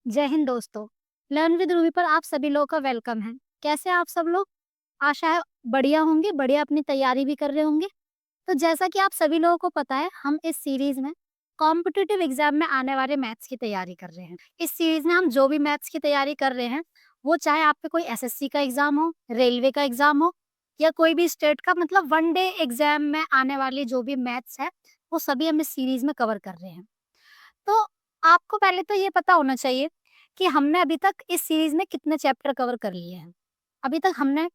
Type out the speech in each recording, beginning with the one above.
जय हिंद दोस्तों। Learn with Ruby पर आप सभी लोगों का वेलकम है। कैसे हैं आप सब लोग? आशा है बढ़िया होंगे, बढ़िया अपनी तैयारी भी कर रहे होंगे। तो जैसा कि आप सभी लोगों को पता है, हम इस सीरीज में कॉम्पिटिटिव एग्जाम में आने वाले मैथ्स की तैयारी कर रहे हैं। इस सीरीज में हम जो भी मैथ्स की तैयारी कर रहे हैं, वो चाहे आप पे कोई एसएससी का एग्जाम हो, रेलवे का एग्जाम हो या कोई भी स्टेट का, मतलब वन डे एग्जाम में आने वाली जो भी मैथ्स है, वो सभी हम इस सीरीज में कवर कर रहे हैं। तो आपको पहले तो ये पता होना चाहिए कि हमने अभी तक इस सीरीज में कितने चैप्टर कवर कर लिए हैं। अभी तक हमने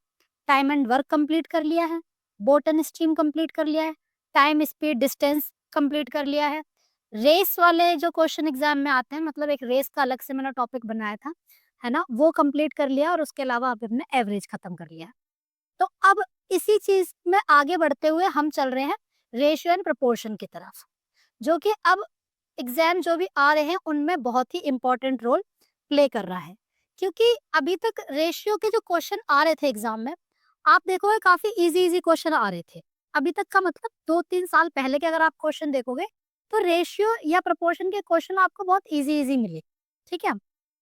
टाइम एंड वर्क कंप्लीट कर लिया है, बोट एंड स्ट्रीम कंप्लीट कर लिया है, टाइम स्पीड डिस्टेंस कंप्लीट कर लिया है। रेस वाले जो क्वेश्चन एग्जाम में आते हैं, मतलब एक रेस का अलग से मैंने टॉपिक बनाया था, है ना, वो कंप्लीट कर लिया और उसके अलावा अभी हमने एवरेज खत्म कर लिया। तो अब इसी चीज में आगे बढ़ते हुए हम चल रहे हैं रेशियो एंड प्रोपोर्शन की तरफ, जो कि अब एग्जाम जो भी आ रहे हैं उनमें बहुत ही इम्पोर्टेंट रोल प्ले कर रहा है। क्योंकि अभी तक रेशियो के जो क्वेश्चन आ रहे थे एग्जाम में, आप देखोगे काफी इजी इजी क्वेश्चन आ रहे थे। अभी तक का मतलब 2-3 साल पहले के अगर आप क्वेश्चन देखोगे, तो रेशियो या प्रोपोर्शन के क्वेश्चन आपको बहुत इजी इजी मिले। ठीक है।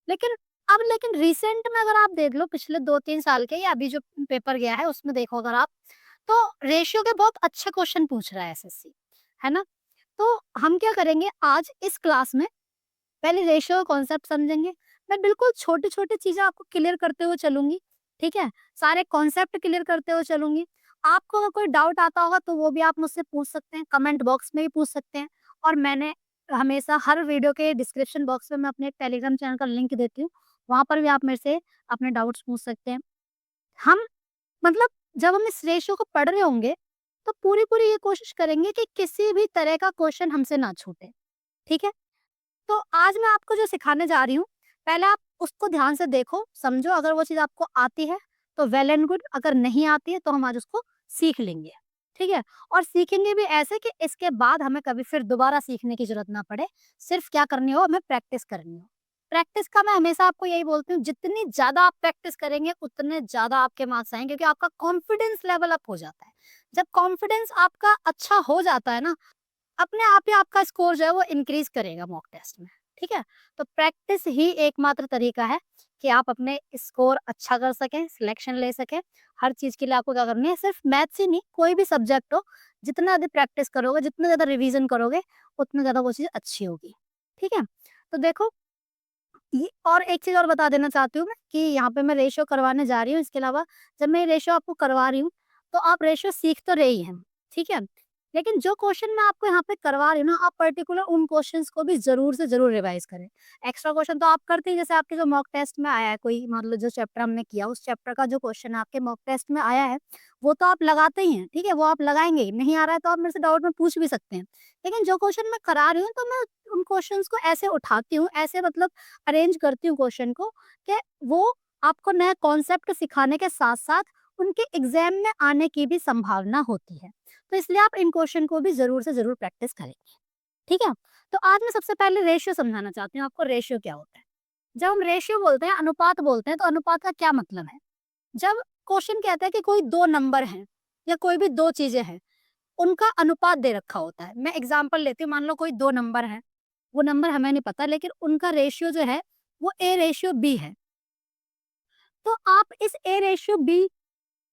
लेकिन लेकिन रिसेंट में अगर आप देख लो, पिछले 2-3 साल के या अभी जो पेपर गया है उसमें देखो अगर आप, तो रेशियो के बहुत अच्छे क्वेश्चन पूछ रहा है एसएससी, है ना। तो हम क्या करेंगे आज इस क्लास में, पहले रेशियो कॉन्सेप्ट समझेंगे। मैं बिल्कुल छोटी-छोटी चीज़ें आपको क्लियर करते हुए चलूँगी, ठीक है? सारे कॉन्सेप्ट क्लियर करते हुए चलूँगी। आपको अगर कोई डाउट आता होगा तो वो भी आप मुझसे पूछ सकते हैं, कमेंट बॉक्स में भी पूछ सकते हैं। और मैंने हमेशा हर वीडियो के डिस्क्रिप्शन बॉक्स में मैं अपने टेलीग्राम चैनल का लिंक देती हूँ, वहाँ पर भी आप मेरे से अपने डाउट्स पूछ सकते हैं। हम मतलब जब हम इस रेशियो को पढ़ रहे होंगे, तो पूरी-पूरी ये कोशिश करेंगे कि किसी भी तरह का क्वेश्चन हमसे ना छूटे, ठीक है? तो आज मैं आपको जो सिखाने जा रही हूँ, पहले आप उसको ध्यान से देखो, समझो। अगर वो चीज़ आपको आती है, तो वेल एंड गुड। अगर नहीं आती है, तो हम आज उसको सीख लेंगे, ठीक है? और सीखेंगे भी ऐसे कि इसके बाद हमें कभी फिर दोबारा सीखने की ज़रूरत ना पड़े। सिर्फ़ क्या करनी हो, हमें प्रैक्टिस करनी हो। प्रैक्टिस का मैं हमेशा आपको यही बोलती हूँ, जितनी ज़्यादा आप प्रैक्टिस करेंगे, उतने ज़्यादा आपके मार्क्स आएँगे, क्योंकि आपका कॉन्फिडेंस लेवल अप हो जाता है। जब कॉन्फिडेंस आपका अच्छा हो जाता है ना, अपने आप ही आपका स्कोर जो है वो इंक्रीज करेगा मॉक टेस्ट में, ठीक है? तो प्रैक्टिस ही एकमात्र तरीका है कि आप अपने स्कोर अच्छा कर सकें, सिलेक्शन ले सकें। हर चीज़ के लिए आपको क्या करनी है, सिर्फ मैथ्स ही नहीं, कोई भी सब्जेक्ट हो, जितना ज़्यादा प्रैक्टिस करोगे, जितना ज़्यादा रिवीजन करोगे, उतना ज़्यादा वो चीज़ अच्छी होगी, ठीक है? तो देखो, ये और एक चीज़ और बता देना चाहती हूँ मैं कि यहाँ पे मैं रेशियो करवाने जा रही हूँ। इसके अलावा जब मैं ये रेशियो आपको करवा रही हूँ, तो आप रेशियो सीख तो रहे ही हैं, ठीक है? लेकिन जो क्वेश्चन मैं आपको यहाँ पे करवा रही हूँ ना, आप पर्टिकुलर उन क्वेश्चंस को भी ज़रूर से ज़रूर रिवाइज़ करें। एक्स्ट्रा क्वेश्चन तो आप करते ही, जैसे आपके जो मॉक टेस्ट में आया है कोई, मान लो जो चैप्टर हमने किया, उस चैप्टर का जो क्वेश्चन आपके मॉक टेस्ट में आया है, वो तो आप लगाते ही हैं, ठीक है? वो आप लगाएँगे ही। नहीं आ रहा है तो आप मेरे से डाउट में पूछ भी सकते हैं। लेकिन जो क्वेश्चन मैं करा रही हूँ, तो मैं उन क्वेश्चंस को ऐसे उठाती हूँ, ऐसे मतलब अरेंज करती हूँ क्वेश्चन को, कि वो आपको नया कॉन्सेप्ट सिखाने के साथ-साथ उनके एग्ज़ाम में आने की भी संभावना होती है। तो इसलिए आप इन क्वेश्चन को भी ज़रूर से ज़रूर प्रैक्टिस करेंगे, ठीक है? तो आज मैं सबसे पहले रेशियो समझाना चाहती हूँ आपको, रेशियो क्या होता है? जब हम रेशियो बोलते हैं, अनुपात बोलते हैं, तो अनुपात का क्या मतलब है? जब क्वेश्चन कहता है कि कोई 2 नंबर हैं या कोई भी 2 चीज़ें हैं, उनका अनुपात दे रखा होता है। मैं एग्ज़ाम्पल लेती हूँ, मान लो कोई 2 नंबर हैं, वो नंबर हमें नहीं पता, लेकिन उनका रेशियो जो है, वो ए रेशियो बी है। तो आप इस ए रेशियो बी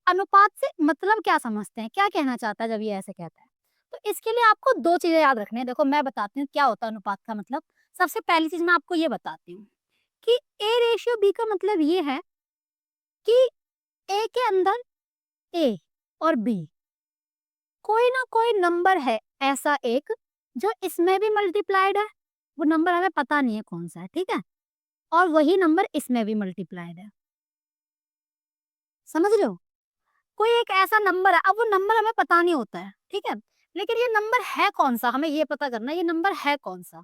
अनुपात से मतलब क्या समझते हैं? क्या कहना चाहता है जब ये ऐसे कहता है? तो इसके लिए आपको 2 चीज़ें याद रखनी है। देखो, मैं बताती हूँ क्या होता है अनुपात का मतलब। सबसे पहली चीज़ मैं आपको ये बताती हूँ कि ए रेशियो बी का मतलब ये है कि ए के अंदर ए और बी, कोई ना कोई नंबर है ऐसा एक, जो इसमें भी मल्टीप्लाइड है। वो नंबर हमें पता नहीं है कौन-सा है, ठीक है? और वही नंबर इसमें भी मल्टीप्लाइड है। समझ रहे हो? कोई एक ऐसा नंबर है, अब वो नंबर हमें पता नहीं होता है, ठीक है? लेकिन ये नंबर है कौन-सा, हमें ये पता करना है, ये नंबर है कौन-सा?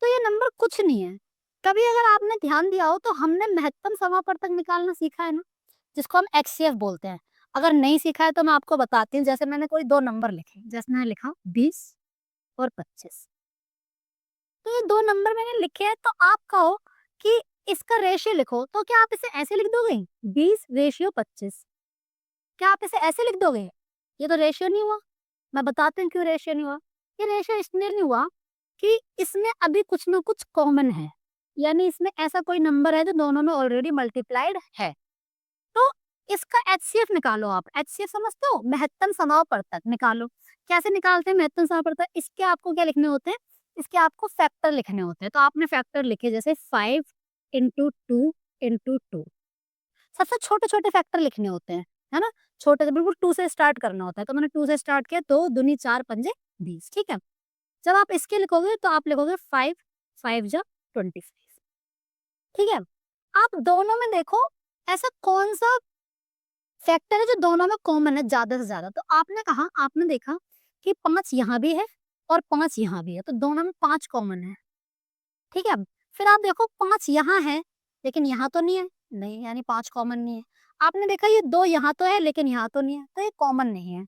तो ये नंबर कुछ नहीं है। कभी अगर आपने ध्यान दिया हो, तो हमने महत्तम समापवर्तक निकालना सीखा है ना, जिसको हम एचसीएफ बोलते हैं। अगर नहीं सीखा है तो मैं आपको बताती हूँ। जैसे मैंने कोई 2 नंबर लिखे, जैसे मैंने लिखा 20 और 25। तो ये 2 नंबर मैंने लिखे हैं, तो आप कहो कि इसका रेशियो लिखो, तो क्या आप इसे ऐसे लिख दोगे? 20 रेशियो 25। क्या आप इसे ऐसे लिख दोगे? ये तो रेशियो नहीं हुआ। मैं बताती हूँ क्यों रेशियो नहीं हुआ। ये रेशियो इसलिए नहीं हुआ कि इसमें अभी कुछ ना कुछ कॉमन है। यानी इसमें ऐसा कोई नंबर है जो दोनों में ऑलरेडी मल्टीप्लाइड है। तो इसका एचसीएफ निकालो आप। एचसीएफ समझते हो? महत्तम समापवर्तक निकालो। कैसे निकालते हैं महत्तम समापवर्तक? इसके आपको क्या लिखने होते हैं? इसके आपको फैक्टर लिखने होते हैं। तो आपने फैक्टर लिखे जैसे 5 इंटू 2 इंटू 2। सबसे छोटे-छोटे फैक्टर लिखने होते हैं, है ना? छोटे से बिल्कुल 2 से स्टार्ट करना होता है। तो मैंने 2 से स्टार्ट किया, 2 दूनी 4 पंजे 20, ठीक है? जब आप इसके लिखोगे तो आप लिखोगे 5, 5 जा 25, ठीक है? आप दोनों में देखो ऐसा कौन-सा फैक्टर है जो दोनों में कॉमन है ज़्यादा से ज़्यादा। तो आपने देखा कि 5 यहाँ भी है और 5 यहाँ भी है, तो दोनों में 5 कॉमन है, ठीक है? फिर आप देखो 5 यहाँ है, लेकिन यहाँ तो नहीं है, नहीं यानी 5 कॉमन नहीं है। आपने देखा ये 2 यहाँ तो है लेकिन यहाँ तो नहीं है, तो ये कॉमन नहीं है।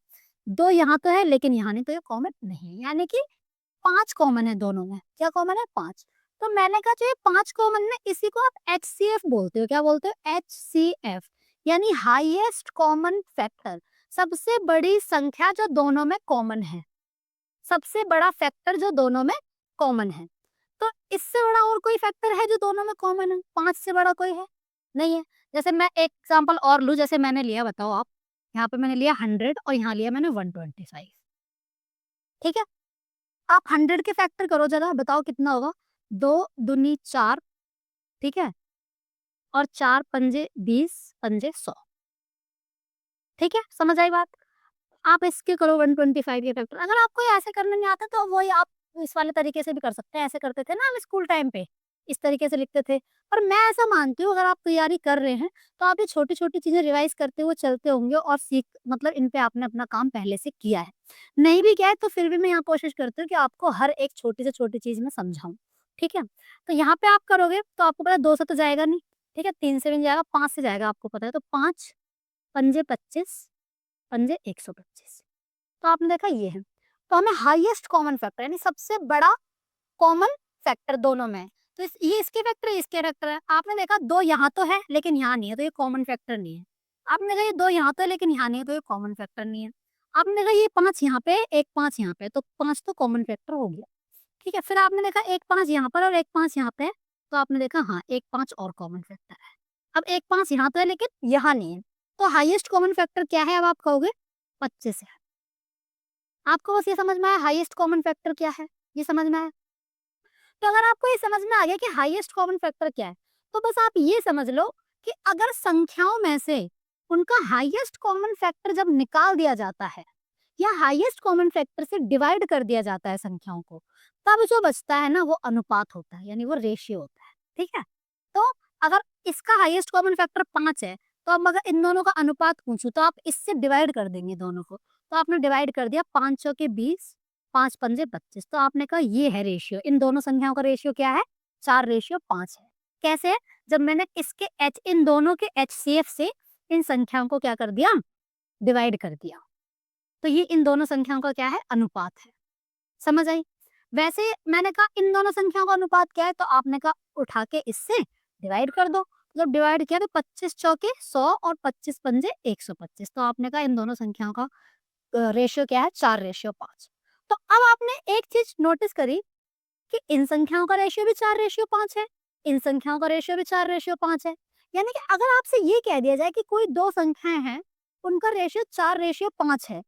2 यहाँ तो है लेकिन यहाँ नहीं, तो ये कॉमन नहीं है, यानी कि 5 कॉमन है दोनों में। क्या कॉमन है? 5। तो मैंने कहा जो ये 5 कॉमन है इसी को आप एचसीएफ बोलते हो। क्या बोलते हो? एचसीएफ, यानी हाईएस्ट कॉमन फैक्टर, सबसे बड़ी संख्या जो दोनों में कॉमन है, सबसे बड़ा फैक्टर जो दोनों में कॉमन है। तो इससे बड़ा और कोई फैक्टर है जो दोनों में कॉमन है? 5 से बड़ा कोई है? नहीं है। जैसे मैं एक एग्जांपल और लूँ, जैसे मैंने लिया, बताओ आप, यहाँ पे मैंने लिया 100 और यहाँ लिया मैंने 125, ठीक है? आप 100 के फैक्टर करो ज़रा, बताओ कितना होगा? 2 दूनी 4, ठीक है? और 4 पंजे 20 पंजे 100, ठीक है? समझ आई बात? आप इसके करो 125 के फैक्टर। अगर आपको ये ऐसे करने नहीं आता तो वही आप इस वाले तरीके से भी कर सकते हैं। ऐसे करते थे ना हम स्कूल टाइम पे, इस तरीके से लिखते थे। और मैं ऐसा मानती हूँ अगर आप तैयारी कर रहे हैं तो आप ये छोटी-छोटी चीज़ें रिवाइज़ करते हुए चलते होंगे और सीख मतलब इन पे आपने अपना काम पहले से किया है। नहीं भी किया है तो फिर भी मैं यहाँ कोशिश करती हूँ कि आपको हर एक छोटी से छोटी चीज़ में समझाऊँ, ठीक है? तो यहाँ पे आप करोगे तो आपको पता है 2 से तो जाएगा नहीं, ठीक है? 3 से भी नहीं जाएगा, 5 से जाएगा आपको पता है। तो 5 पंजे 25 पंजे 125। तो आपने देखा ये है। तो हमें हाईएस्ट कॉमन फैक्टर यानी सबसे बड़ा कॉमन फैक्टर दोनों में है। तो ये इसके फैक्टर है, इसके फैक्टर है। आपने देखा 2 यहाँ तो है लेकिन यहाँ नहीं है, तो ये कॉमन फैक्टर नहीं है। आपने देखा ये 2 यहाँ तो है लेकिन यहाँ नहीं है, तो ये कॉमन फैक्टर नहीं है। आपने देखा ये 5 यहाँ पे है, एक 5 यहाँ पे है, तो 5 तो कॉमन फैक्टर हो गया, ठीक है? फिर आपने देखा एक 5 यहाँ पर और एक 5 यहाँ पे है, तो आपने देखा हाँ, एक 5 और कॉमन फैक्टर है। अब एक 5 यहाँ तो है लेकिन यहाँ नहीं है, तो हाईएस्ट कॉमन फैक्टर क्या है? अब आप कहोगे 25 है। आपको बस ये समझ में आया हाईएस्ट कॉमन फैक्टर क्या है? ये समझ में आया? तो अगर आपको ये समझ में आ गया कि हाईएस्ट कॉमन फैक्टर क्या है, तो बस आप ये समझ लो कि अगर संख्याओं में से उनका हाईएस्ट कॉमन फैक्टर जब निकाल दिया जाता है या हाईएस्ट कॉमन फैक्टर से डिवाइड कर दिया जाता है संख्याओं को, तब जो बचता है ना वो अनुपात होता है, यानी वो रेशियो होता है, ठीक है? तो अगर इसका हाईएस्ट कॉमन फैक्टर 5 है, तो अब अगर इन दोनों का अनुपात पूछूं तो आप इससे डिवाइड कर देंगे दोनों को। तो आपने डिवाइड कर दिया, 5 चौके 20, 5 पंजे 25, तो आपने कहा ये है रेशियो। इन दोनों संख्याओं का रेशियो क्या है? 4:5 है। कैसे है? जब मैंने इसके इन दोनों के एचसीएफ से इन संख्याओं को क्या कर दिया? डिवाइड कर दिया। तो ये इन दोनों संख्याओं का क्या है? अनुपात है। समझ आई? वैसे मैंने कहा इन दोनों संख्याओं का अनुपात क्या है? तो आपने कहा उठा के इससे डिवाइड कर दो। जब डिवाइड किया तो 25 चौके 100 और 25 पंजे 125, तो आपने कहा इन दोनों संख्याओं का रेशियो क्या है? 4:5। तो अब आपने एक चीज नोटिस करी कि इन संख्याओं का रेशियो भी 4:5 है, इन संख्याओं का रेशियो भी 4:5 है। यानी कि अगर आपसे ये कह दिया जाए कि कोई 2 संख्याएं हैं, उनका रेशियो 4:5 है,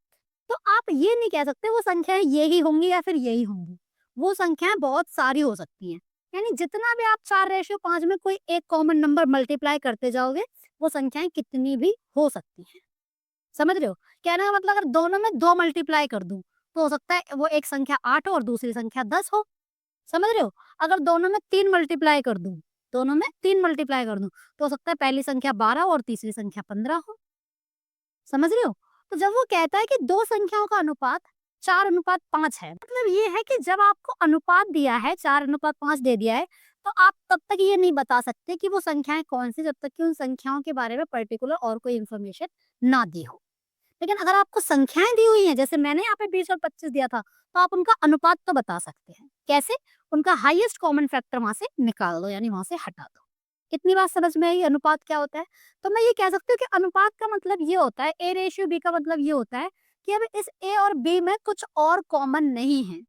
तो आप ये नहीं कह सकते वो संख्याएं ये ही होंगी या फिर यही होंगी। वो संख्याएं बहुत सारी हो सकती हैं। यानी जितना भी आप 4:5 में कोई एक कॉमन नंबर मल्टीप्लाई करते जाओगे, वो संख्याएं कितनी भी हो सकती हैं। समझ रहे हो? कहने का मतलब अगर दोनों में 2 मल्टीप्लाई कर दूँ, तो हो सकता है वो एक संख्या 8 हो और दूसरी संख्या 10 हो। समझ रहे हो? अगर दोनों में 3 मल्टीप्लाई कर दूँ, दोनों में 3 मल्टीप्लाई कर दूँ, तो हो सकता है पहली संख्या 12 और तीसरी संख्या 15 हो। समझ रहे हो? तो जब वो कहता है कि 2 संख्याओं का अनुपात 4:5 है, मतलब ये है कि जब आपको अनुपात दिया है, 4:5 दे दिया है, तो आप तब तक ये नहीं बता सकते कि वो संख्याएँ कौन-सी, जब तक कि उन संख्याओं के बारे में पर्टिकुलर और कोई इन्फॉर्मेशन ना दी हो। लेकिन अगर आपको संख्याएँ दी हुई हैं, जैसे मैंने यहाँ पे 20 और 25 दिया था, तो आप उनका अनुपात तो बता सकते हैं। कैसे? उनका हाईएस्ट कॉमन फैक्टर वहाँ से निकाल दो, यानी वहाँ से हटा दो। इतनी बात समझ में आई अनुपात क्या होता है? तो मैं ये कह सकती हूँ कि अनुपात का मतलब ये होता है, A रेशियो B का मतलब ये होता है कि अब इस A और B में कुछ और कॉमन नहीं है।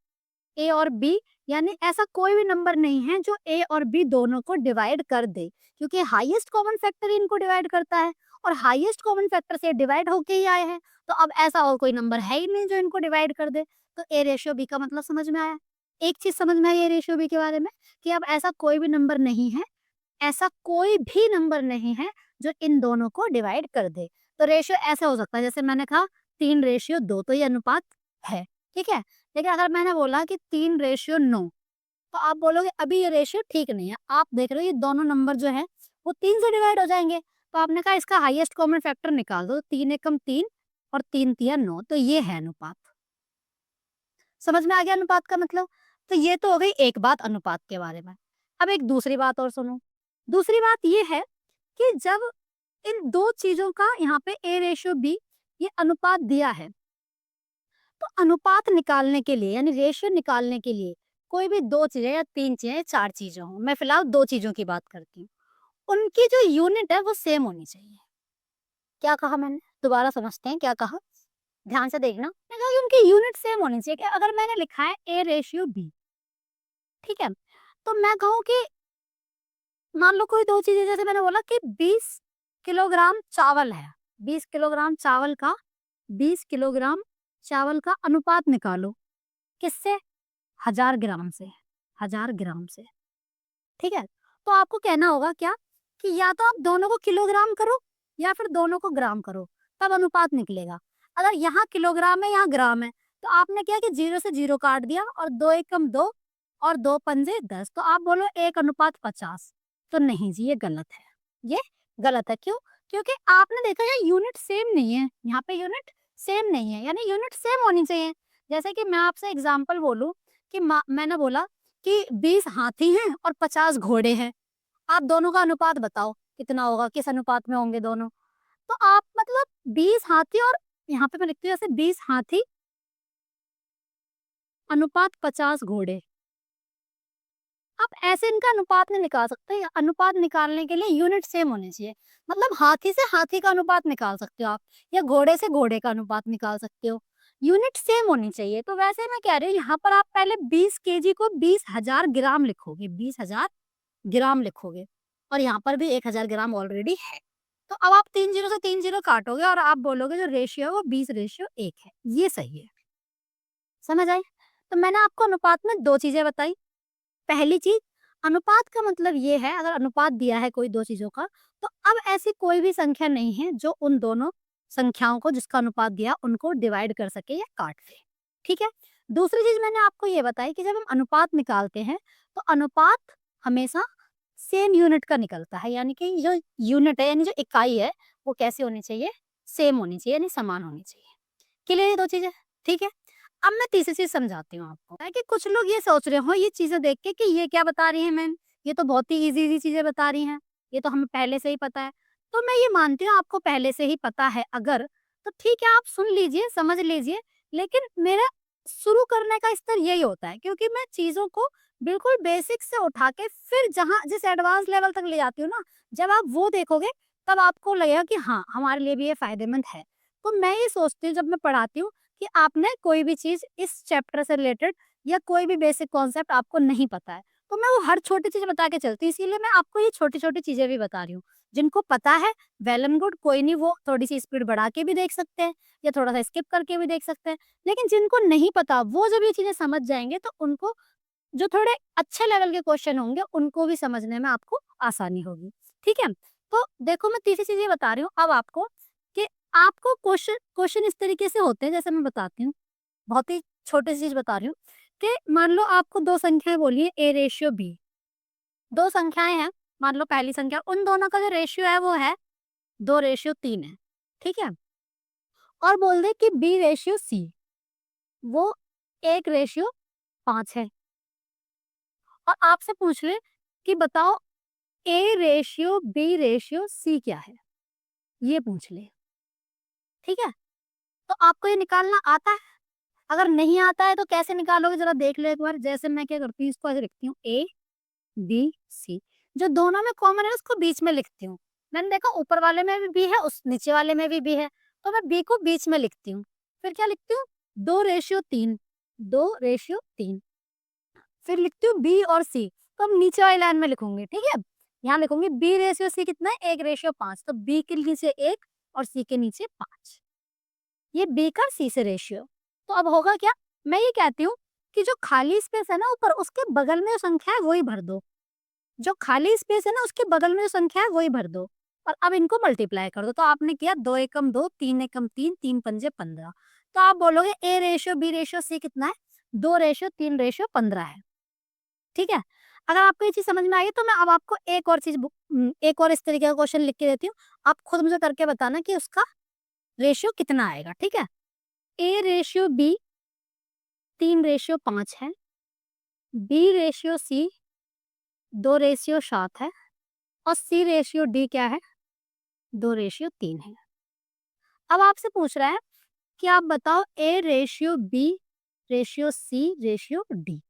ए और बी, यानी ऐसा कोई भी नंबर नहीं है जो ए और बी दोनों को डिवाइड कर दे, क्योंकि हाईएस्ट कॉमन फैक्टर ही इनको डिवाइड करता है और हाईएस्ट कॉमन फैक्टर से डिवाइड होके ही आए हैं। तो अब ऐसा और कोई नंबर है ही नहीं जो इनको डिवाइड कर दे। तो ए रेशियो बी का मतलब समझ में आया। एक चीज समझ में आई ए रेशियो बी के बारे में, कि अब ऐसा कोई भी नंबर नहीं है, ऐसा कोई भी नंबर नहीं है जो इन दोनों को डिवाइड कर दे। तो रेशियो ऐसे हो सकता है, जैसे मैंने कहा 3:2, तो ये अनुपात है, ठीक है। लेकिन अगर मैंने बोला कि 3:9, तो आप बोलोगे अभी ये रेशियो ठीक नहीं है। आप देख रहे हो ये दोनों नंबर जो है वो 3 से डिवाइड हो जाएंगे। तो आपने कहा इसका हाईएस्ट कॉमन फैक्टर निकाल दो, 3 एकम 3 और 3 तिया 9, तो ये है अनुपात। समझ में आ गया अनुपात का मतलब? तो ये तो हो गई एक बात अनुपात के बारे में। अब एक दूसरी बात और सुनो। दूसरी बात ये है कि जब इन दो चीजों का यहाँ पे ए रेशियो बी ये अनुपात दिया है, तो अनुपात निकालने के लिए यानी रेशियो निकालने के लिए कोई भी दो चीजें या तीन चीजें या चार चीजें हों, मैं फिलहाल दो चीजों की बात करती हूँ, उनकी जो यूनिट है वो सेम होनी चाहिए। क्या कहा मैंने? दोबारा समझते हैं क्या कहा, ध्यान से देखना। मैंने कहा कि उनकी यूनिट सेम होनी चाहिए। कि अगर मैंने लिखा है ए रेशियो बी, ठीक है, तो मैं कहूँ कि मान लो कोई दो चीजें, जैसे मैंने बोला कि 20 किलोग्राम चावल है, 20 किलोग्राम चावल का 20 किलोग्राम चावल का अनुपात निकालो। किससे? 1000 ग्राम से, 1000 ग्राम से, ठीक है। तो आपको कहना होगा क्या, कि या तो आप दोनों को किलोग्राम करो या फिर दोनों को ग्राम करो, तब अनुपात निकलेगा। अगर यहाँ किलोग्राम है यहाँ ग्राम है, तो आपने क्या कि 0 से 0 काट दिया और 2 एकम 2 और 2 पंजे 10, तो आप बोलो 1:50। तो नहीं जी, ये गलत है। ये गलत है। क्यों? क्योंकि आपने देखा ये यूनिट सेम नहीं है, यहाँ पे यूनिट सेम नहीं है, यानी यूनिट सेम होनी चाहिए। जैसे कि मैं आपसे एग्जाम्पल बोलूं कि मैंने बोला कि 20 हाथी हैं और 50 घोड़े हैं। आप दोनों का अनुपात बताओ कितना होगा, किस अनुपात में होंगे दोनों। तो आप मतलब 20 हाथी और यहाँ पे मैं लिखती हूँ जैसे 20 हाथी अनुपात 50 घोड़े। आप ऐसे इनका अनुपात नहीं निकाल सकते। अनुपात निकालने के लिए यूनिट सेम होनी चाहिए। मतलब हाथी से हाथी का अनुपात निकाल सकते हो आप, या घोड़े से घोड़े का अनुपात निकाल सकते हो। यूनिट सेम होनी चाहिए। तो वैसे मैं कह रही हूँ यहाँ पर आप पहले 20 केजी को 20,000 ग्राम लिखोगे, 20,000 ग्राम लिखोगे, और यहाँ पर भी 1000 ग्राम ऑलरेडी है। तो अब आप 3 जीरो से 3 जीरो काटोगे और आप बोलोगे जो रेशियो है वो 20:1 है। ये सही है। समझ आई? तो मैंने आपको अनुपात में दो चीजें बताई। पहली चीज, अनुपात का मतलब ये है, अगर अनुपात दिया है कोई दो चीजों का, तो अब ऐसी कोई भी संख्या नहीं है जो उन दोनों संख्याओं को जिसका अनुपात दिया उनको डिवाइड कर सके या काट दे। ठीक है। दूसरी चीज मैंने आपको ये बताई कि जब हम अनुपात निकालते हैं तो अनुपात हमेशा सेम यूनिट का निकलता है, यानी कि जो यूनिट है यानी जो इकाई है वो कैसी होनी चाहिए? सेम होनी चाहिए, यानी समान होनी चाहिए। क्लियर ये दो चीजें? ठीक है। अब मैं तीसरी चीज समझाती हूँ आपको, है कि कुछ लोग ये सोच रहे हो ये चीजें देख के कि ये क्या बता रही है मैम, ये तो बहुत ही इजी इजी चीजें बता रही हैं, ये तो हमें पहले से ही पता है। तो मैं ये मानती हूँ आपको पहले से ही पता है अगर, तो ठीक है आप सुन लीजिए समझ लीजिए, लेकिन मेरा शुरू करने का स्तर यही होता है, क्योंकि मैं चीजों को बिल्कुल बेसिक से उठा के फिर जहाँ जिस एडवांस लेवल तक ले जाती हूँ ना, जब आप वो देखोगे तब आपको लगेगा कि हाँ हमारे लिए भी ये फायदेमंद है। तो मैं ये सोचती हूँ जब मैं पढ़ाती हूँ कि आपने कोई भी चीज इस चैप्टर से रिलेटेड या कोई भी बेसिक कॉन्सेप्ट आपको नहीं पता है, तो मैं वो हर छोटी चीज बता के चलती हूँ। इसीलिए मैं आपको ये छोटी छोटी चीजें भी बता रही हूँ। जिनको पता है वेल एंड गुड, कोई नहीं, वो थोड़ी सी स्पीड बढ़ा के भी देख सकते हैं या थोड़ा सा स्किप करके भी देख सकते हैं। लेकिन जिनको नहीं पता वो जब ये चीजें समझ जाएंगे तो उनको जो थोड़े अच्छे लेवल के क्वेश्चन होंगे उनको भी समझने में आपको आसानी होगी। ठीक है। तो देखो मैं तीसरी चीज ये बता रही हूँ अब आपको, कि आपको क्वेश्चन क्वेश्चन इस तरीके से होते हैं, जैसे मैं बताती हूँ, बहुत ही छोटी सी चीज बता रही हूँ, कि मान लो आपको दो संख्याएं बोली है ए रेशियो बी। दो संख्याएं हैं, मान लो पहली संख्या, उन दोनों का जो रेशियो है वो है 2:3 है। ठीक है। और बोल दे कि बी रेशियो सी वो 1:5 है, और आपसे पूछ ले कि बताओ A ratio B ratio C क्या है, ये पूछ ले। ठीक है। तो आपको ये निकालना आता है? अगर नहीं आता है तो कैसे निकालोगे जरा देख लो एक बार। जैसे मैं क्या करती हूँ, इसको ऐसे लिखती हूँ ए बी सी, जो दोनों में कॉमन है उसको बीच में लिखती हूँ। मैंने देखा ऊपर वाले में भी बी है, उस नीचे वाले में भी बी है, तो मैं बी को बीच में लिखती हूँ। फिर क्या लिखती हूँ? 2:3, 2:3। फिर लिखती हूँ बी और सी, तो अब नीचे वाली लाइन में लिखूंगी, ठीक है। यहाँ लिखूंगी बी रेशियो सी कितना है, 1:5, तो बी के नीचे 1 और सी के नीचे 5, ये बी का सी से रेशियो। तो अब होगा क्या, मैं ये कहती हूँ कि जो खाली स्पेस है ना ऊपर, उसके बगल में जो संख्या है वही भर दो, जो खाली स्पेस है ना उसके बगल में जो संख्या है वही भर दो, और अब इनको मल्टीप्लाई कर दो। तो आपने किया 2 एकम 2, 3 एकम 3, 3 पंजे 15, तो आप बोलोगे A ratio B ratio C कितना है, 2:3:15 है, ठीक है। अगर आपको ये चीज समझ में आई तो मैं अब आपको एक और चीज एक और इस तरीके का क्वेश्चन लिख के देती हूँ, आप खुद मुझे करके बताना कि उसका रेशियो कितना आएगा, ठीक है। ए रेशियो बी 3:5 है, बी रेशियो सी 2:7 है, और सी रेशियो डी क्या है, 2:3 है। अब आपसे पूछ रहा है कि आप बताओ A ratio B ratio C ratio D,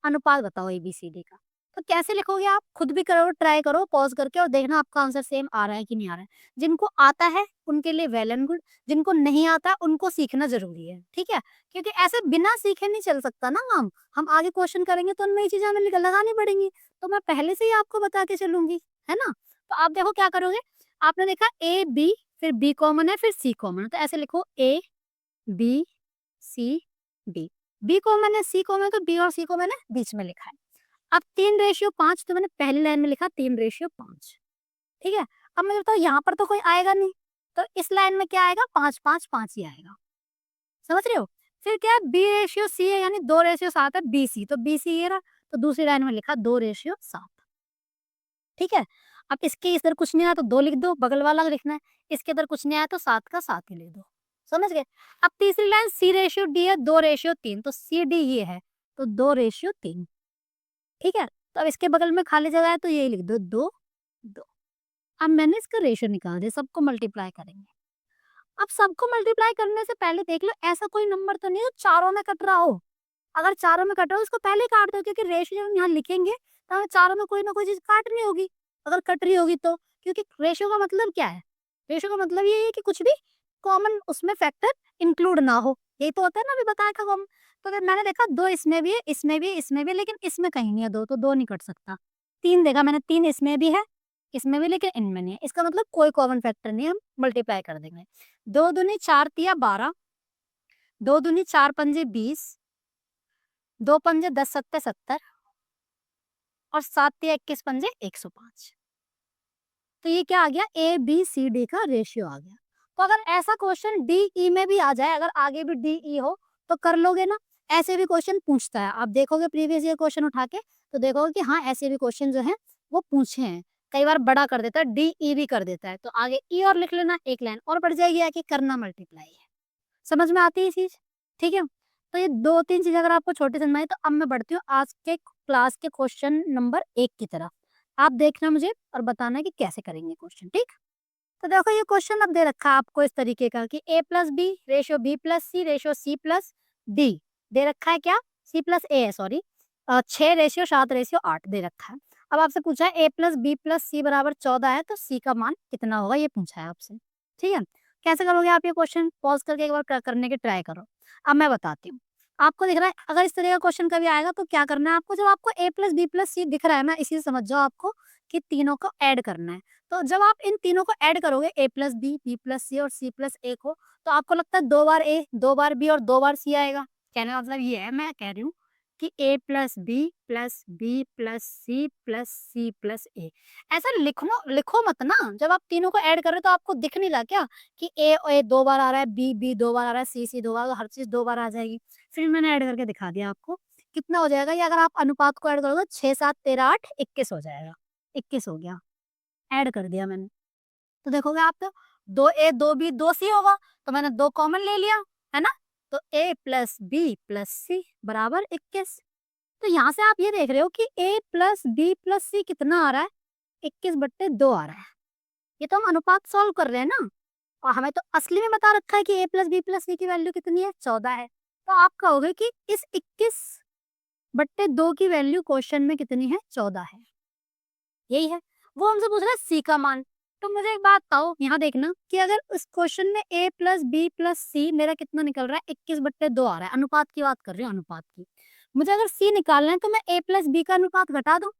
अनुपात बताओ ABCD का। तो कैसे लिखोगे आप, खुद भी करो, ट्राई करो पॉज करके, और देखना आपका आंसर सेम आ रहा है कि नहीं आ रहा है। जिनको आता है उनके लिए वेल एंड गुड, जिनको नहीं आता उनको सीखना जरूरी है, ठीक है। क्योंकि ऐसे बिना सीखे नहीं चल सकता ना काम, हम आगे क्वेश्चन करेंगे तो उनमें ये चीजें हमें लगानी पड़ेंगी, तो मैं पहले से ही आपको बता के चलूंगी, है ना। तो आप देखो क्या करोगे, आपने देखा ए बी, फिर बी कॉमन है, फिर सी कॉमन है, तो ऐसे लिखो A B C D, B common है सी कॉमन है, तो बी और सी को मैंने बीच में लिखा है। अब 3:5, तो मैंने पहली लाइन में लिखा 3:5, ठीक है। अब मुझे बताओ यहाँ पर तो कोई आएगा नहीं, तो इस लाइन में क्या आएगा, 5:5:5 ही आएगा, समझ रहे हो। फिर क्या है, बी रेशियो सी है, यानी 2:7 है बी सी, तो बी सी ये रहा, तो दूसरी लाइन में लिखा 2:7, ठीक है। अब इसके इधर कुछ नहीं आया तो 2 लिख दो, बगल वाला लिखना है, इसके इधर कुछ नहीं आया तो 7 का 7 ही लिख दो, समझ गए। अब तीसरी लाइन सी रेशियो डी है 2:3, तो सी डी ये है, तो 2:3, ठीक है। तो अब इसके बगल में खाली जगह है तो ये लिख दो 2 2। अब मैंने इसका रेशियो निकाल दिया, सबको मल्टीप्लाई करेंगे। अब सबको मल्टीप्लाई करने से पहले देख लो ऐसा कोई नंबर तो नहीं है जो चारों में कट रहा हो, अगर चारों में कट रहा हो उसको पहले काट दो, क्योंकि रेशियो जब हम यहाँ लिखेंगे तो हमें चारों में कोई ना कोई चीज काटनी होगी, अगर कट रही होगी तो। क्योंकि रेशियो का मतलब क्या है, रेशियो का मतलब ये है कि कुछ भी कॉमन उसमें फैक्टर इंक्लूड ना हो, यही तो होता है ना, अभी बताया था कॉमन। तो फिर मैंने देखा 2 इसमें भी है, इसमें भी है, इसमें भी है, लेकिन इसमें कहीं नहीं है 2, तो 2 नहीं कट सकता। 3 देखा मैंने, 3 इसमें भी है, इसमें भी, लेकिन इनमें नहीं है, इसका मतलब कोई कॉमन फैक्टर नहीं है, हम मल्टीप्लाई कर देंगे। 2 दूनी 4 तिया 12, 2 दूनी 4 पंजे 20, 2 पंजे 10 सत्ते 70, और 7 तिया 21 पंजे 105। तो ये क्या आ गया, ए बी सी डी का रेशियो आ गया। तो अगर ऐसा क्वेश्चन डी ई में भी आ जाए, अगर आगे भी डी ई हो तो कर लोगे ना, ऐसे भी क्वेश्चन पूछता है, आप देखोगे प्रीवियस ईयर क्वेश्चन उठा के तो देखोगे कि हाँ ऐसे भी क्वेश्चन जो है वो पूछे हैं। कई बार बड़ा कर देता है, डी ई भी कर देता है, तो आगे ई और लिख लेना, एक लाइन और बढ़ जाएगी, आके करना मल्टीप्लाई है। समझ में आती है ये चीज, ठीक है। तो ये 2-3 चीज अगर आपको छोटी समझ में आई, तो अब मैं बढ़ती हूँ आज के क्लास के क्वेश्चन नंबर 1 की तरफ। आप देखना मुझे और बताना कि कैसे करेंगे क्वेश्चन, ठीक। तो देखो ये क्वेश्चन अब दे रखा है आपको इस तरीके का कि a plus B ratio B plus C ratio C plus D दे रखा है, क्या सी प्लस ए है, सॉरी 6:7:8 दे रखा है। अब आपसे पूछा है a प्लस बी प्लस सी बराबर 14 है, तो c का मान कितना होगा, ये पूछा है आपसे, ठीक है। कैसे करोगे आप ये क्वेश्चन, पॉज करके एक बार करने की ट्राई करो। अब मैं बताती हूँ, आपको दिख रहा है अगर इस तरह का क्वेश्चन कभी आएगा तो क्या करना है आपको, जब आपको a प्लस बी प्लस सी दिख रहा है ना, इसी से समझ जाओ आपको कि तीनों को ऐड करना है। तो जब आप इन तीनों को ऐड करोगे a plus B, B plus C और सी प्लस ए को, तो आपको लगता है 2 बार a, 2 बार b और 2 बार c आएगा। कहने का मतलब ये है, मैं कह रही हूँ कि a plus B plus B plus C plus A, ऐसा लिखो मत ना। जब आप तीनों को ऐड कर रहे हो तो आपको दिख नहीं रहा क्या कि a 2 बार आ रहा है, b 2 बार आ रहा है, c 2 बार, तो हर चीज 2 बार आ जाएगी। फिर मैंने ऐड करके दिखा दिया आपको कितना हो जाएगा, ये अगर आप अनुपात को ऐड करोगे 6 7 13 8 21 हो जाएगा, 21 हो गया, ऐड कर दिया मैंने। तो देखोगे आप तो 2a 2b 2c होगा, तो मैंने 2 कॉमन ले लिया, है ना। तो a प्लस बी प्लस सी बराबर 21। तो यहाँ से आप ये देख रहे हो कि a प्लस बी प्लस सी कितना आ रहा है, 21/2 आ रहा है। ये तो हम अनुपात सॉल्व कर रहे हैं ना, और हमें तो असली में बता रखा है कि a प्लस बी प्लस सी की वैल्यू कितनी है, 14 है। तो आप कहोगे कि इस 21/2 की वैल्यू क्वेश्चन में कितनी है, 14 है, यही है। वो हमसे पूछ रहा है सी का मान। तो मुझे एक बात बताओ, यहाँ देखना कि अगर उस क्वेश्चन में a प्लस बी प्लस सी मेरा कितना निकल रहा है, 21/2 आ रहा है, अनुपात की बात कर रही हूँ, अनुपात की। मुझे अगर सी निकालना है तो मैं a प्लस बी का अनुपात घटा दूं।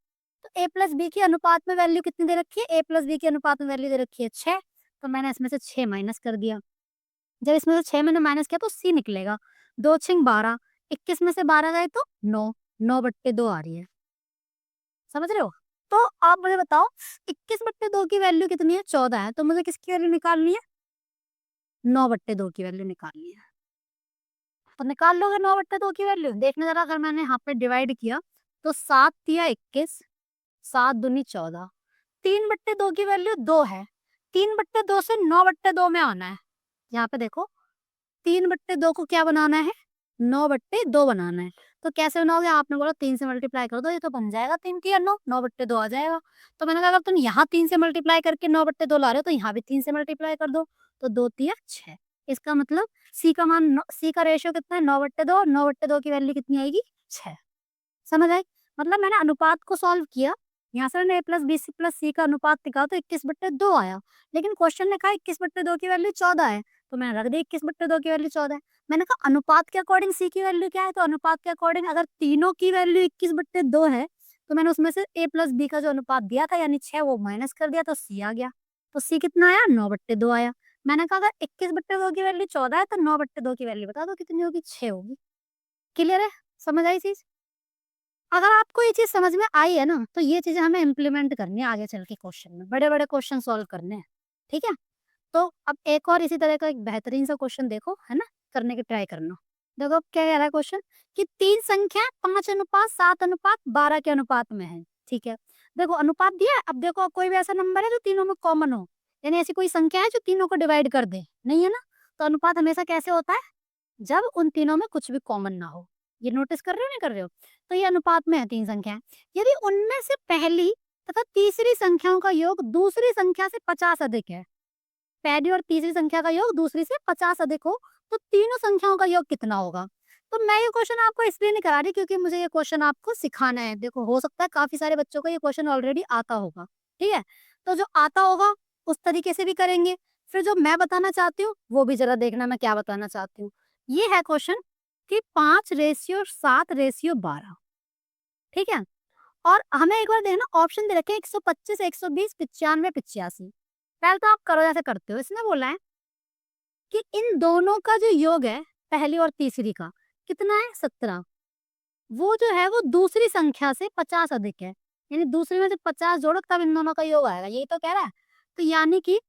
तो a प्लस बी की अनुपात में वैल्यू कितनी दे रखी है, a प्लस बी की अनुपात में वैल्यू दे रखी है 6। तो मैंने इसमें से 6 माइनस कर दिया। जब इसमें से 6 मैंने माइनस किया तो सी निकलेगा। 2 छिंग 12, 21 में से 12 गए तो 9, 9/2 आ रही है। समझ रहे हो? तो आप मुझे बताओ 21/2 की वैल्यू कितनी है, 14 है। तो मुझे किसकी वैल्यू निकालनी है, 9/2 की वैल्यू निकालनी है। तो निकाल लोगे 9/2 की वैल्यू। देखना जरा, अगर मैंने यहाँ पे डिवाइड किया तो 7 दिया 21, 7 दूनी 14, 3/2 की वैल्यू 2 है। 3/2 से 9/2 में आना है। यहाँ पे देखो 3/2 को क्या बनाना है, 9/2 बनाना है। तो कैसे बनाओगे, आपने बोला 3 से मल्टीप्लाई कर दो, ये तो बन जाएगा 3 तिया 9, 9/2 आ जाएगा। तो मैंने कहा अगर तुम यहाँ 3 से मल्टीप्लाई करके 9/2 ला रहे हो तो यहाँ भी 3 से मल्टीप्लाई कर दो। तो 2 तिया 6। इसका मतलब सी का मान, सी का रेशियो कितना है, 9/2, और 9/2 की वैल्यू कितनी आएगी, 6। समझ आई? मतलब मैंने अनुपात को सॉल्व किया, यहाँ से मैंने a प्लस बी प्लस सी का अनुपात निकाला तो 21/2 आया। लेकिन क्वेश्चन ने कहा 21/2 की वैल्यू 14 है, तो मैंने रख दी 21/2 की वैल्यू 14 है। मैंने कहा अनुपात के अकॉर्डिंग सी की वैल्यू क्या है, तो अनुपात के अकॉर्डिंग अगर तीनों की वैल्यू 21/2 है तो मैंने उसमें से a प्लस बी का जो अनुपात दिया था यानी 6 वो माइनस कर दिया तो सी आ गया। तो सी कितना आया, 9/2 आया। मैंने कहा अगर 21/2 की वैल्यू 14 है तो 9/2 की वैल्यू बता दो कितनी होगी, 6 होगी। क्लियर है? समझ आई चीज? अगर आपको ये चीज समझ में आई है ना, तो ये चीजें हमें इम्प्लीमेंट करनी है आगे चल के क्वेश्चन में, बड़े बड़े क्वेश्चन सॉल्व करने हैं। ठीक है? तो अब एक और इसी तरह का एक बेहतरीन सा क्वेश्चन देखो, है ना, करने की ट्राई करना। देखो अब क्या कह रहा है क्वेश्चन, कि तीन संख्या 5:7:12 के अनुपात में है। ठीक है, देखो अनुपात दिया है। अब देखो कोई भी ऐसा नंबर है जो तीनों में कॉमन हो, यानी ऐसी कोई संख्या है जो तीनों को डिवाइड कर दे, नहीं है ना। तो अनुपात हमेशा कैसे होता है, जब उन तीनों में कुछ भी कॉमन ना हो। ये नोटिस कर रहे हो, नहीं कर रहे हो? तो ये अनुपात में है तीन संख्याएं। यदि उनमें से पहली तथा तीसरी संख्याओं का योग दूसरी संख्या से 50 अधिक है, पहली और तीसरी संख्या का योग दूसरी से 50 अधिक हो, तो तीनों संख्याओं का योग कितना होगा। तो मैं ये क्वेश्चन आपको इसलिए नहीं करा रही क्योंकि मुझे ये क्वेश्चन आपको सिखाना है। देखो हो सकता है काफी सारे बच्चों को ये क्वेश्चन ऑलरेडी आता होगा, ठीक है। तो जो आता होगा उस तरीके से भी करेंगे, फिर जो मैं बताना चाहती हूँ वो भी जरा देखना मैं क्या बताना चाहती हूँ। ये है क्वेश्चन कि 5:7:12, ठीक है। और हमें एक बार देखना ऑप्शन दे रखे 125, 120, 95, 85। पहले तो आप करो जैसे करते हो। इसने बोला है कि इन दोनों का जो योग है पहली और तीसरी का कितना है, 17। वो जो है वो दूसरी संख्या से 50 अधिक है, यानी दूसरी में से 50 जोड़ो तब इन दोनों का योग आएगा, यही तो कह रहा है। तो यानी कि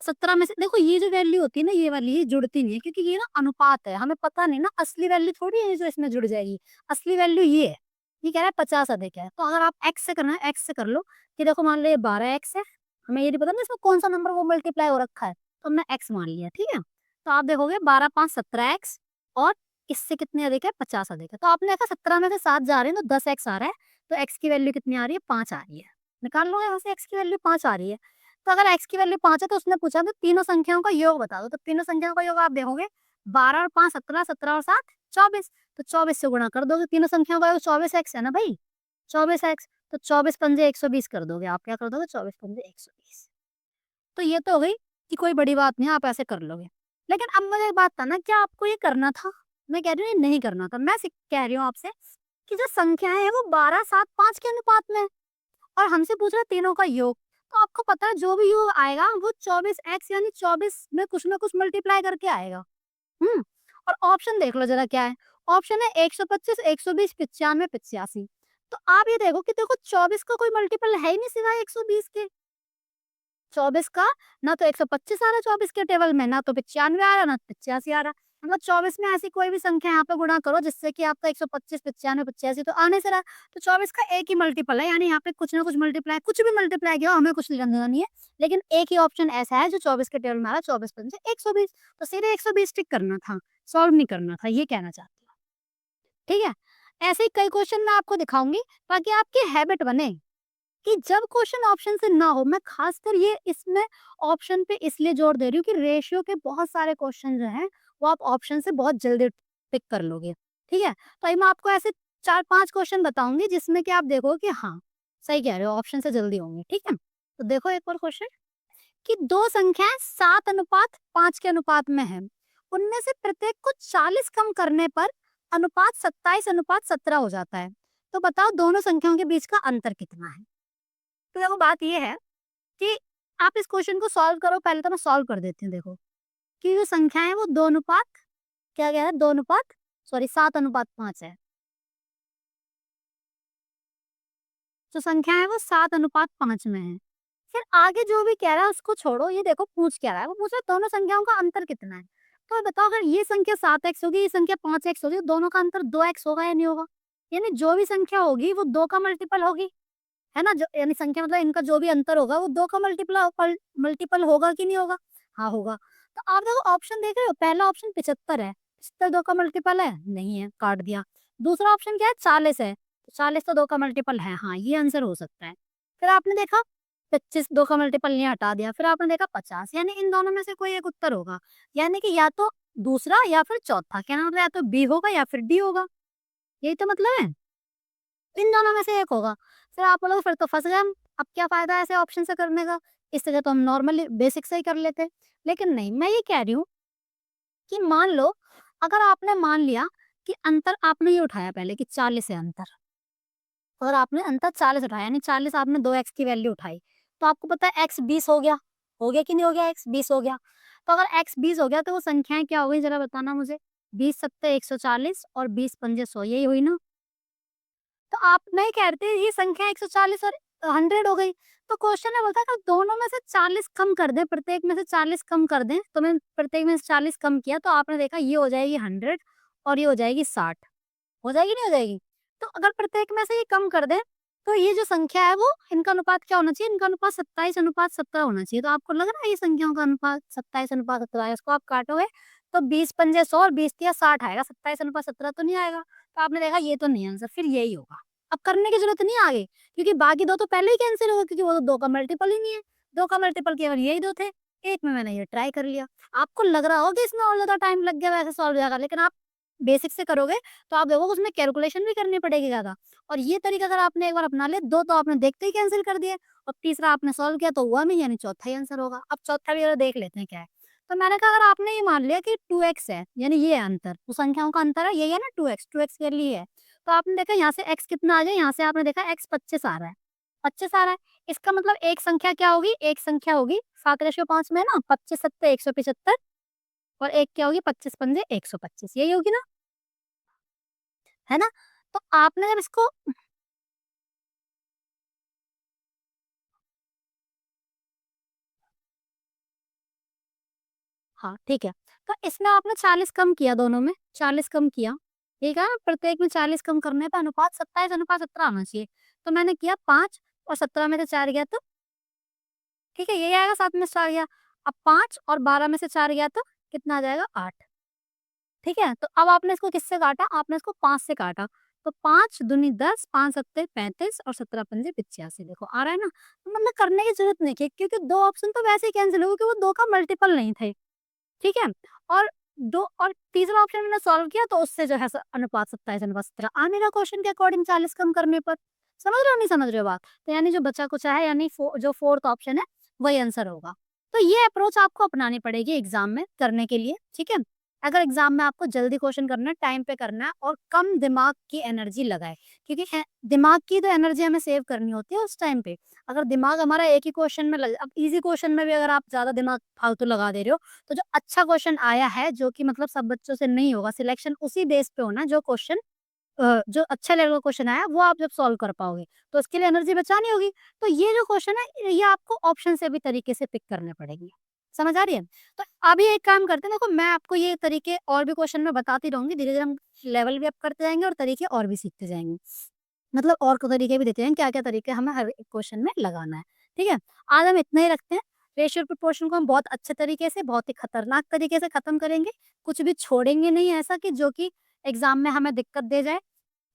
17 में से देखो ये जो वैल्यू होती है ना, ये वाली ये जुड़ती नहीं है क्योंकि ये ना अनुपात है, हमें पता नहीं ना असली वैल्यू थोड़ी है जो इसमें जुड़ जाएगी। असली वैल्यू ये है, ये कह रहा है 50 अधिक है। तो अगर आप एक्स से करना है, एक्स से कर लो कि देखो मान लो ये 12x है, हमें ये नहीं पता ना इसमें कौन सा नंबर वो मल्टीप्लाई हो रखा है, तो हमने एक्स मान लिया, ठीक है। तो आप देखोगे 12 5 17x, और इससे कितने अधिक है, 50 अधिक है। तो आपने देखा 17 में से 7 जा रहे हैं तो 10x आ रहा है, तो x की वैल्यू कितनी आ रही है, 5 आ रही है। निकाल लो यहाँ से x की वैल्यू 5 आ रही है। तो अगर x की वैल्यू 5 है तो उसने पूछा तो तीनों संख्याओं का योग बता दो। तो तीनों संख्याओं का योग आप देखोगे 12 और 5 17, 17 और 7 24। तो 24 से गुणा कर दोगे, तीनों संख्याओं का योग 24x है ना भाई, 24x। तो 24 पंजे 120 कर दोगे, आप क्या कर दोगे, 24 पंजे 120। तो ये तो हो गई कि कोई बड़ी बात नहीं, आप ऐसे कर लोगे। लेकिन अब मुझे एक बात था ना, क्या आपको ये करना था? मैं कह रही हूँ ये नहीं करना था। मैं कह रही हूँ आपसे कि जो संख्याएं है वो 12 7 5 के अनुपात में है, और हमसे पूछ रहा है तीनों का योग। तो आपको पता है जो भी योग आएगा वो 24x यानी 24 में कुछ ना कुछ मल्टीप्लाई करके आएगा। हम्म। और ऑप्शन देख लो जरा क्या है। ऑप्शन है 125, 120, 95, 85। तो आप ये देखो कि देखो 24 का कोई मल्टीपल है ही नहीं सिवाय 120 के। 24 का ना तो 125 आ रहा है 24 के टेबल में, ना तो 95 आ रहा, ना 85 आ रहा। मतलब 24 में ऐसी कोई भी संख्या यहाँ पे गुणा करो जिससे कि आपका 125, 95, 85 तो आने से रहा। तो 24 का एक ही मल्टीपल है, यानी यहाँ पे कुछ ना कुछ मल्टीप्लाई, कुछ भी मल्टीप्लाई किया हमें कुछ लेना देना नहीं है। लेकिन एक ही ऑप्शन ऐसा है जो 24 के टेबल में आ रहा है, 24 पंजे 120। तो सीधे 120 टिक करना था, सॉल्व नहीं करना था, ये कहना चाहती हूँ। ठीक है, ऐसे ही कई क्वेश्चन मैं आपको दिखाऊंगी ताकि आपकी हैबिट बने कि जब क्वेश्चन ऑप्शन से ना हो। मैं खासकर ये इसमें ऑप्शन पे इसलिए जोर दे रही हूँ कि रेशियो के बहुत सारे क्वेश्चन जो हैं वो आप ऑप्शन से बहुत जल्दी पिक कर लोगे, ठीक है। तो अभी मैं आपको ऐसे 4-5 क्वेश्चन बताऊंगी जिसमें कि आप देखो कि हाँ सही कह रहे हो, ऑप्शन से जल्दी होंगे, ठीक है। तो देखो एक और क्वेश्चन, कि दो संख्याएं 7:5 के अनुपात में है, उनमें से प्रत्येक को 40 कम करने पर अनुपात 27:17 हो जाता है। तो बताओ दोनों संख्याओं के बीच का अंतर कितना है? तो देखो बात ये है कि आप इस क्वेश्चन को सॉल्व करो, पहले तो मैं सॉल्व कर देती हूँ देखो, कि जो संख्या है वो 2 अनुपात क्या है 2 अनुपात सॉरी 7:5 है। जो संख्या है वो 7:5 में है। फिर आगे जो भी कह रहा है उसको छोड़ो, ये देखो पूछ क्या रहा है, वो पूछ रहा है दोनों संख्याओं का अंतर कितना है। तो बताओ अगर ये संख्या 7x होगी, ये संख्या 5x होगी, तो दोनों का अंतर 2x होगा या नहीं होगा? यानी जो भी संख्या होगी वो 2 का मल्टीपल होगी, है ना? जो यानी संख्या मतलब इनका जो भी अंतर होगा वो 2 का मल्टीपल होगा कि नहीं होगा? हाँ, होगा। तो आप देखो ऑप्शन देख रहे हो, पहला ऑप्शन 75 है, 75 2 का मल्टीपल है? नहीं है, काट दिया। दूसरा ऑप्शन क्या है 40 है, 40 तो 2 का मल्टीपल है, हाँ, ये आंसर हो सकता है। फिर आपने देखा 25 2 का मल्टीपल नहीं, हटा दिया। फिर आपने देखा 50, यानी इन दोनों में से कोई एक उत्तर होगा। यानी कि या तो दूसरा या फिर चौथा, कहना मतलब या तो बी होगा या फिर डी होगा। यही तो मतलब है। इन दोनों में से एक होगा। फिर आप बोलोगे फिर तो फँस गए हम, अब क्या फ़ायदा है ऐसे ऑप्शन से करने का? इस जगह तो हम नॉर्मली बेसिक से ही कर लेते। लेकिन नहीं, मैं ये कह रही हूँ कि मान लो अगर आपने मान लिया कि अंतर आपने ये उठाया पहले कि 40 है अंतर, और आपने अंतर 40 उठाया यानी 40 आपने 2x की वैल्यू उठाई, तो आपको पता है x 20 हो गया कि नहीं हो गया? x 20 हो गया। तो अगर x 20 हो गया तो वो संख्याएँ क्या हो गई ज़रा बताना मुझे? 20 सत्ते 140 और 20 पंजे 100, यही हुई ना? तो आप नहीं कहते ये संख्या 140 और 100 हो गई। तो क्वेश्चन है बोलता है कि दोनों में से 40 कम कर दें, प्रत्येक में से 40 कम कर दें। तो मैंने प्रत्येक में से 40 कम किया तो आपने देखा ये हो जाएगी 100 और ये हो जाएगी 60। हो जाएगी नहीं हो जाएगी? तो अगर प्रत्येक में से ये कम कर दें, तो ये जो संख्या है वो इनका अनुपात क्या होना चाहिए? इनका अनुपात 27:17 होना चाहिए। तो आपको लग रहा है ये संख्याओं का अनुपात 27:17 है, इसको आप काटोगे तो 20 पंजे 100 और 20 तिया 60 आएगा, 27:17 तो नहीं आएगा। तो आपने देखा ये तो नहीं आंसर, फिर यही होगा। अब करने की ज़रूरत नहीं है आगे, क्योंकि बाकी 2 तो पहले ही कैंसल हो गए क्योंकि वो तो 2 का मल्टीपल ही नहीं है। 2 का मल्टीपल केवल यही 2 थे। एक में मैंने ये ट्राई कर लिया। आपको लग रहा होगा कि इसमें और ज़्यादा टाइम लग गया वैसे सॉल्व हो जाएगा, लेकिन आप बेसिक से करोगे तो आप देखोगे उसमें कैलकुलेशन भी करनी पड़ेगी ज़्यादा। और ये तरीका अगर आपने एक बार अपना लिया, 2 तो आपने देखते ही कैंसल कर दिए और तीसरा आपने सॉल्व किया तो हुआ नहीं, यानी चौथा ही आंसर होगा। अब चौथा भी ज़रा देख लेते हैं क्या है। तो मैंने कहा अगर आपने ये मान लिया कि 2x है, यानी ये है अंतर, तो संख्याओं का अंतर है, यही है ना 2x, 2x के लिए है। तो आपने देखा यहाँ से x कितना आ गया, यहाँ से आपने देखा x 25 आ रहा है, 25 आ रहा है। इसका मतलब एक संख्या क्या होगी? एक संख्या होगी 7/5 में ना, 25 सत्ते 175 और एक क्या होगी 25 पंजे 125, यही होगी ना, है ना? तो आपने जब इसको हाँ, ठीक है। तो इसमें आपने 40 कम किया दोनों में, 40 कम किया, ठीक है? प्रत्येक में 40 कम करने पे अनुपात 27:17 आना चाहिए। तो मैंने किया 5 और 17 में से 4 गया तो ठीक है, यही आएगा 7 में से 4 गया। अब 5 और 12 में से 4 गया तो कितना आ जाएगा 8, ठीक है? तो अब आपने इसको किससे काटा? आपने इसको 5 से काटा। तो 5 दूनी 10, 5 सत्ते 35 और 17 पंजे 85 देखो आ रहा है ना? तो मतलब करने की ज़रूरत नहीं थी क्योंकि 2 ऑप्शन तो वैसे ही कैंसल हो गए क्योंकि वो 2 का मल्टीपल नहीं थे। ठीक है? और 2 और तीसरा ऑप्शन मैंने सॉल्व किया तो उससे जो है अनुपात 27:17 आ नहीं रहा क्वेश्चन के अकॉर्डिंग 40 कम करने पर। समझ रहे हो नहीं समझ रहे हो बात? तो यानी जो बचा-कुचा है यानी जो 4th ऑप्शन है वही आंसर होगा। तो ये अप्रोच आपको अपनानी पड़ेगी एग्ज़ाम में करने के लिए, ठीक है? अगर एग्ज़ाम में आपको जल्दी क्वेश्चन करना है, टाइम पे करना है और कम दिमाग की एनर्जी लगाएँ क्योंकि दिमाग की तो एनर्जी हमें सेव करनी होती है उस टाइम पे। अगर दिमाग हमारा एक ही क्वेश्चन में लग अब ईज़ी क्वेश्चन में भी अगर आप ज़्यादा दिमाग फालतू लगा दे रहे हो तो जो अच्छा क्वेश्चन आया है, जो कि मतलब सब बच्चों से नहीं होगा, सिलेक्शन उसी बेस पे होना है जो क्वेश्चन जो अच्छा लेवल का क्वेश्चन आया, वो आप जब सॉल्व कर पाओगे, तो उसके लिए एनर्जी बचानी होगी। तो ये जो क्वेश्चन है, ये आपको ऑप्शन से भी तरीके से पिक करने पड़ेंगे। समझ आ रही है? तो अभी एक काम करते हैं, देखो मैं आपको ये तरीके और भी क्वेश्चन में बताती रहूँगी, धीरे-धीरे हम लेवल भी अप करते जाएँगे और तरीके और भी सीखते जाएँगे। मतलब और को तरीके भी देते हैं, क्या-क्या तरीके हमें हर एक क्वेश्चन में लगाना है। ठीक है? आज हम इतना ही रखते हैं। रेशियो प्रोपोर्शन को हम बहुत अच्छे तरीके से, बहुत ही खतरनाक तरीके से खत्म करेंगे। कुछ भी छोड़ेंगे नहीं ऐसा कि जो कि एग्ज़ाम में हमें दिक्कत दे जाए।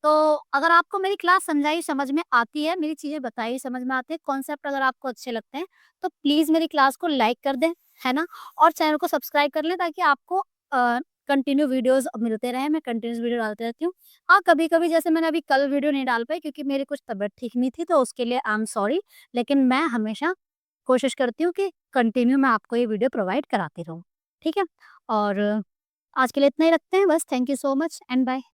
तो अगर आपको मेरी क्लास समझाई समझ में आती है, मेरी चीज़ें बताई समझ में आती है, कॉन्सेप्ट अगर आपको अच्छे लगते हैं, तो प्लीज़ मेरी क्लास को लाइक कर दें, है ना? और चैनल को सब्सक्राइब कर लें ताकि आपको कंटिन्यू वीडियोज़ मिलते रहें, मैं कंटिन्यूअस वीडियो डालती रहती हूँ। हाँ, कभी-कभी जैसे मैंने अभी कल वीडियो नहीं डाल पाई क्योंकि मेरी कुछ तबीयत ठीक नहीं थी, तो उसके लिए आई एम सॉरी। लेकिन मैं हमेशा कोशिश करती हूँ कि कंटिन्यू मैं आपको ये वीडियो प्रोवाइड कराती रहूँ, ठीक है? और आज के लिए इतना ही रखते हैं बस। Thank you so much and bye.